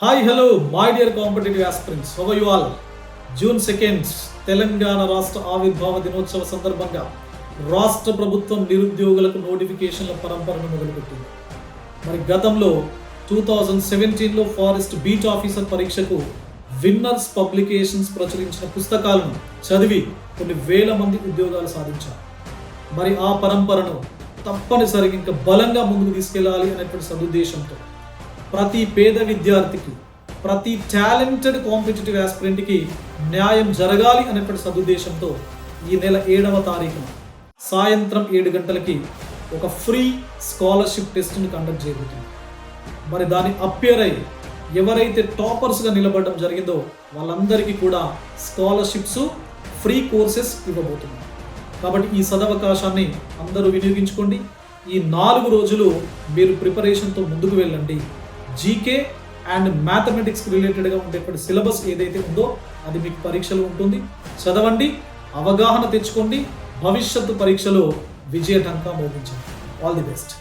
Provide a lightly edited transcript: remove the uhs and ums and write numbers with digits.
Hi hello my dear competitive aspirants, how are you all? June 2 Telangana రాష్ట్ర ఆవిర్భావ దినోత్సవ సందర్భంగా రాష్ట్ర ప్రభుత్వం నిరుద్యోగులకు నోటిఫికేషన్ల పరంపరను మొదలుపెట్టింది. మరి గతంలో 2017లో ఫారెస్ట్ బీట్ ఆఫీసర్ పరీక్షకు విన్నర్స్ పబ్లికేషన్స్ ప్రచురించిన పుస్తకాలను చదివి కొన్ని వేల మంది ఉద్యోగాలు సాధించారు. మరి ఆ పరంపరను తప్పనిసరిగా ఇంకా బలంగా ముందుకు తీసుకెళ్లాలి అనేటువంటి సదుద్దేశంతో ప్రతి పేద విద్యార్థికి, ప్రతి టాలెంటెడ్ కాంపిటేటివ్ ఆస్పిరెంట్కి న్యాయం జరగాలి అనేటువంటి సదుద్దేశంతో ఈ నెల 7వ తారీఖున సాయంత్రం 7 గంటలకి ఒక ఫ్రీ స్కాలర్షిప్ టెస్ట్ని కండక్ట్ జరుగుతుంది. మరి దాన్ని అప్పేర్ అయ్యి ఎవరైతే టాపర్స్గా నిలబడడం జరిగిందో వాళ్ళందరికీ కూడా స్కాలర్షిప్స్, ఫ్రీ కోర్సెస్ ఇవ్వబోతున్నారు. కాబట్టి ఈ సదవకాశాన్ని అందరూ వినియోగించుకోండి. ఈ 4 రోజులు మీరు ప్రిపరేషన్తో ముందుకు వెళ్ళండి. జీకే అండ్ మ్యాథమెటిక్స్ రిలేటెడ్గా ఉండేటువంటి సిలబస్ ఏదైతే ఉందో అది మీకు పరీక్షలో ఉంటుంది. చదవండి, అవగాహన తెచ్చుకోండి, భవిష్యత్తు పరీక్షలో విజయ ఢంకా మోగించండి. All the best.